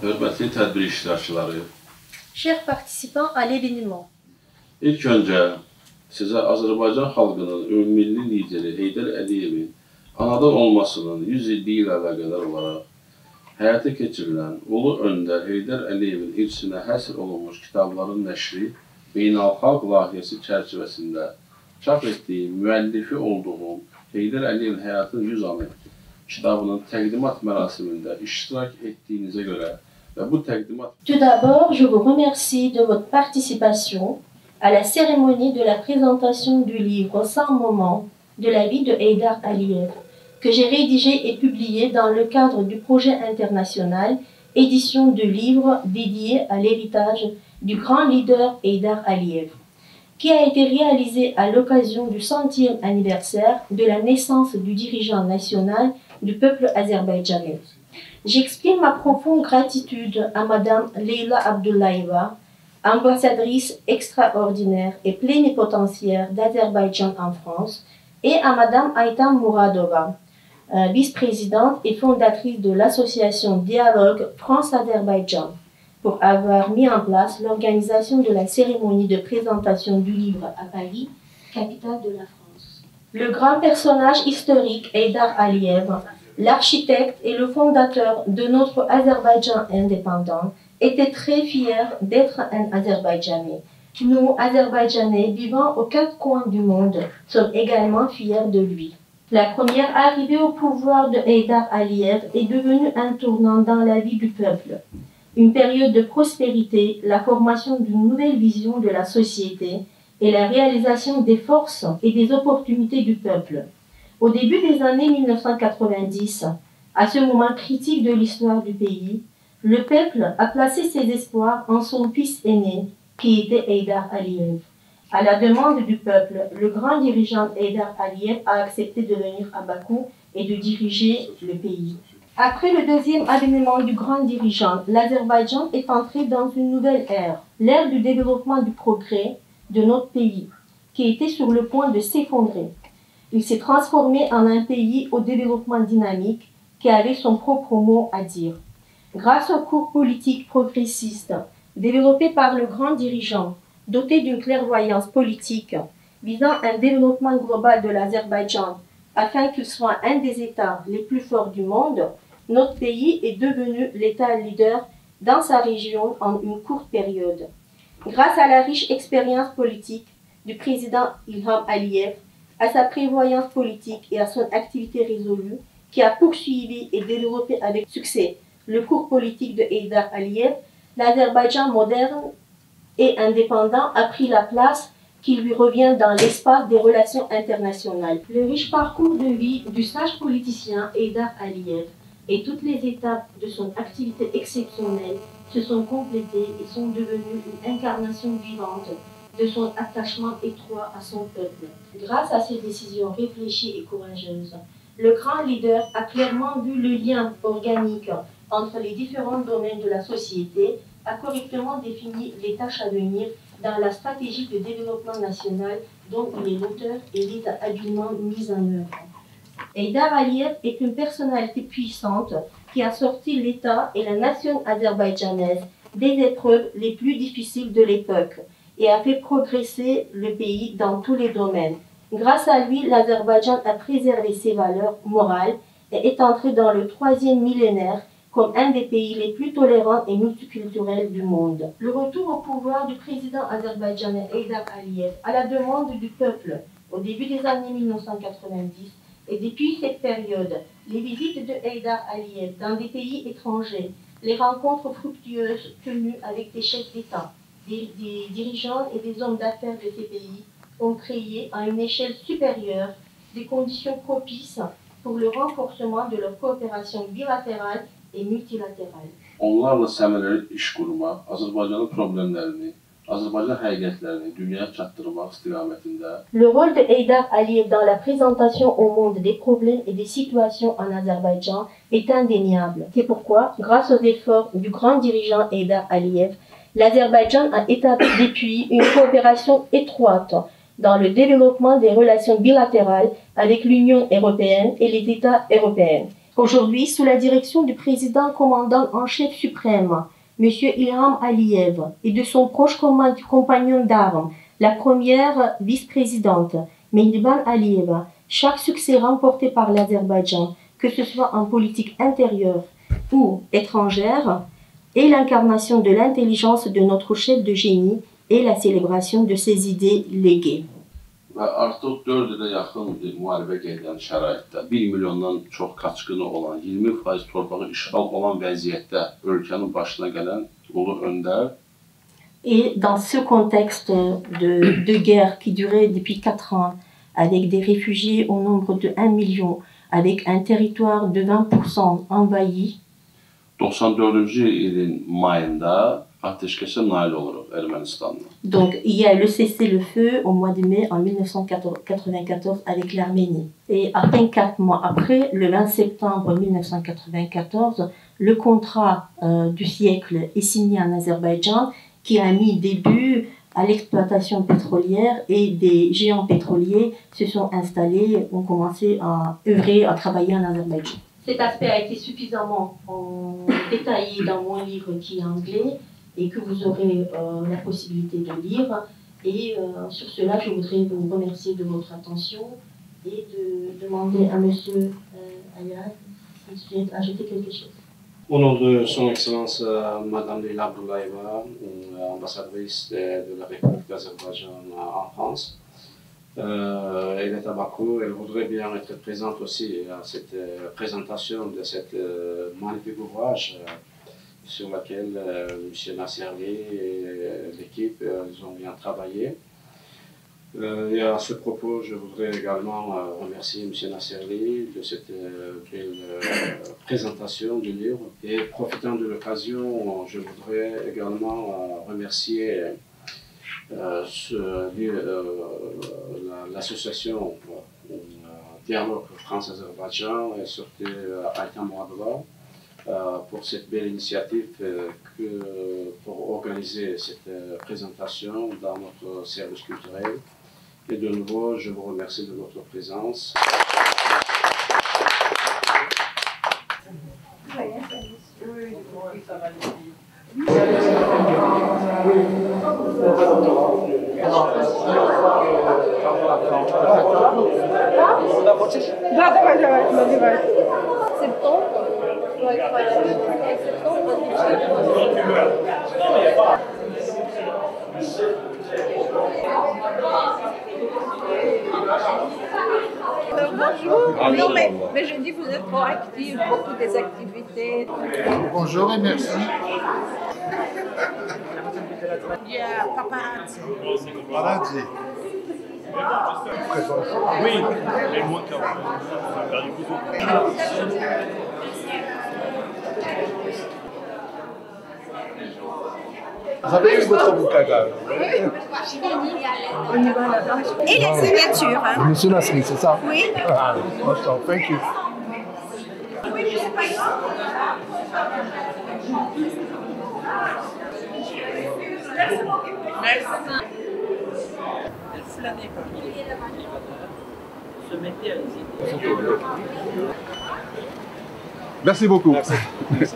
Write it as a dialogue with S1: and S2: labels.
S1: Hörmətli tədbir iştirakçıları,
S2: Chers participants à l'événement,
S1: ilk öncə sizə Azərbaycan xalqının ümummilli lideri Heydər Əliyevin anadan olmasının 100 illiyi ilə əlaqədar olaraq həyata keçirilən Ulu Öndər Heydər Əliyevin irsinə həsr olunmuş kitabların nəşri beynəlxalq layihəsi çərçivəsində çap etdiyi müəllifi olduğum Heydər Əliyevin Həyatın 100 anı kitabının təqdimat mərasimində iştirak etdiyinizə görə və bu təqdimat...
S2: Tout d'abord, je vous remercie de votre participation à la cérémonie de la présentation du livre 100 moments de la vie de Heydar Aliyev, que j'ai rédigé et publié dans le cadre du projet international édition de livres dédiés à l'héritage du grand leader Heydar Aliyev, qui a été réalisé à l'occasion du 100e anniversaire de la naissance du dirigeant national du peuple azerbaïdjanais. J'exprime ma profonde gratitude à Madame Leyla Abdullayeva, ambassadrice extraordinaire et plénipotentiaire d'Azerbaïdjan en France, et à Madame Aytan Mouradova, vice-présidente et fondatrice de l'association Dialogue France-Azerbaïdjan, pour avoir mis en place l'organisation de la cérémonie de présentation du livre à Paris, capitale de la France. Le grand personnage historique Heydar Aliyev, l'architecte et le fondateur de notre Azerbaïdjan indépendant, était très fier d'être un Azerbaïdjanais. Nous, Azerbaïdjanais vivant aux quatre coins du monde, sommes également fiers de lui. La première arrivée au pouvoir de Heydar Aliyev est devenue un tournant dans la vie du peuple. Une période de prospérité, la formation d'une nouvelle vision de la société et la réalisation des forces et des opportunités du peuple. Au début des années 1990, à ce moment critique de l'histoire du pays, le peuple a placé ses espoirs en son fils aîné, qui était Heydar Aliyev. À la demande du peuple, le grand dirigeant Heydar Aliyev a accepté de venir à Bakou et de diriger le pays. Après le deuxième avènement du grand dirigeant, l'Azerbaïdjan est entré dans une nouvelle ère, l'ère du développement du progrès de notre pays, qui était sur le point de s'effondrer. Il s'est transformé en un pays au développement dynamique qui avait son propre mot à dire. Grâce aux cours politiques progressistes développés par le grand dirigeant, doté d'une clairvoyance politique visant un développement global de l'Azerbaïdjan afin qu'il soit un des États les plus forts du monde, notre pays est devenu l'État leader dans sa région en une courte période. Grâce à la riche expérience politique du président Ilham Aliyev, à sa prévoyance politique et à son activité résolue, qui a poursuivi et développé avec succès le cours politique de Heydar Aliyev, l'Azerbaïdjan moderne et indépendant a pris la place qui lui revient dans l'espace des relations internationales. Le riche parcours de vie du sage politicien Heydar Aliyev et toutes les étapes de son activité exceptionnelle se sont complétées et sont devenues une incarnation vivante de son attachement étroit à son peuple. Grâce à ses décisions réfléchies et courageuses, le grand leader a clairement vu le lien organique entre les différents domaines de la société, a correctement défini les tâches à venir dans la stratégie de développement national dont il est l'auteur et les a habilement mises en œuvre. Heydar Aliyev est une personnalité puissante qui a sorti l'État et la nation azerbaïdjanaise des épreuves les plus difficiles de l'époque et a fait progresser le pays dans tous les domaines. Grâce à lui, l'Azerbaïdjan a préservé ses valeurs morales et est entré dans le 3e millénaire comme un des pays les plus tolérants et multiculturels du monde. Le retour au pouvoir du président azerbaïdjanais Heydar Aliyev à la demande du peuple au début des années 1990 et depuis cette période, les visites de Heydar Aliyev dans des pays étrangers, les rencontres fructueuses tenues avec des chefs d'État, des dirigeants et des hommes d'affaires de ces pays ont créé à une échelle supérieure des conditions propices pour le renforcement de leur coopération bilatérale et multilatérale.
S1: Onlarla səmərəli iş qurmaq, Azərbaycanın problemlərini, Azərbaycan həqiqətlərini dünyaya çatdırmaq istiqamətində.
S2: Le rôle de Heydar Aliyev dans la présentation au monde des problèmes et des situations en Azerbaïdjan est indéniable. C'est pourquoi, grâce aux efforts du grand dirigeant Heydar Aliyev, l'Azerbaïdjan a établi depuis une coopération étroite dans le développement des relations bilatérales avec l'Union européenne et les États européens. Aujourd'hui, sous la direction du président commandant en chef suprême, M. Ilham Aliyev, et de son proche compagnon d'armes, la première vice-présidente, Mehriban Aliyeva, chaque succès remporté par l'Azerbaïdjan, que ce soit en politique intérieure ou étrangère, est l'incarnation de l'intelligence de notre chef de génie et la célébration de ses idées léguées.
S1: Və artıq 4 ilə yaxın müharibə gedən şəraitdə 1 milyondan çox qaçqını olan, 20% torpağı işğal olan vəziyyətdə ölkənin başına gələn ulu öndər.
S2: Et dans ce contexte de guerre qui durait depuis 4 ans, avec des réfugiés au nombre de 1 million, avec un territoire de 20% envahi,
S1: 94-cü ilin mayında ateşkəsə nail oluruq Ermənistanla.
S2: Donc il y a le cessez-le-feu au mois de mai en 1994 avec l'Arménie. Et à peine 4 mois après, le 20 septembre 1994, le contrat du siècle est signé en Azerbaïdjan qui a mis début à l'exploitation pétrolière et des géants pétroliers se sont installés, ont commencé à œuvrer, à travailler en Azerbaïdjan. Cet aspect a été suffisamment détaillé dans mon livre qui est anglais et que vous aurez la possibilité de lire. Et sur cela, je voudrais vous remercier de votre attention et de demander à M. Ayad s'il souhaite ajouter quelque chose.
S3: Au nom de Son Excellence Madame Leyla Abdullaeva, ambassadrice de la République d'Azerbaïdjan en France, elle est à Bakou. Elle voudrait bien être présente aussi à cette présentation de cet magnifique ouvrage sur lequel M. Nasserli et l'équipe ils ont bien travaillé. Et à ce propos, je voudrais également remercier M. Nasserli de cette belle présentation du livre. Et profitant de l'occasion, je voudrais également remercier l'association Dialogue France-Azerbaïdjan et surtout Aytan Moadla pour cette belle initiative pour organiser cette présentation dans notre service culturel. Et de nouveau, je vous remercie de votre présence.
S4: Bonjour. Non, mais je dis vous êtes proactive pour toutes les activités.
S5: Bonjour et merci.
S4: Yeah, paparazzi.
S5: Paparazzi.
S6: Oui, mais moins qu'avant.
S5: Vous avez eu votre bouquin là?
S4: Et les signatures. Hein.
S5: Monsieur Nasri, c'est ça?
S4: Oui.
S5: Ah, awesome. Thank you.
S6: Merci beaucoup.
S5: Merci. Merci.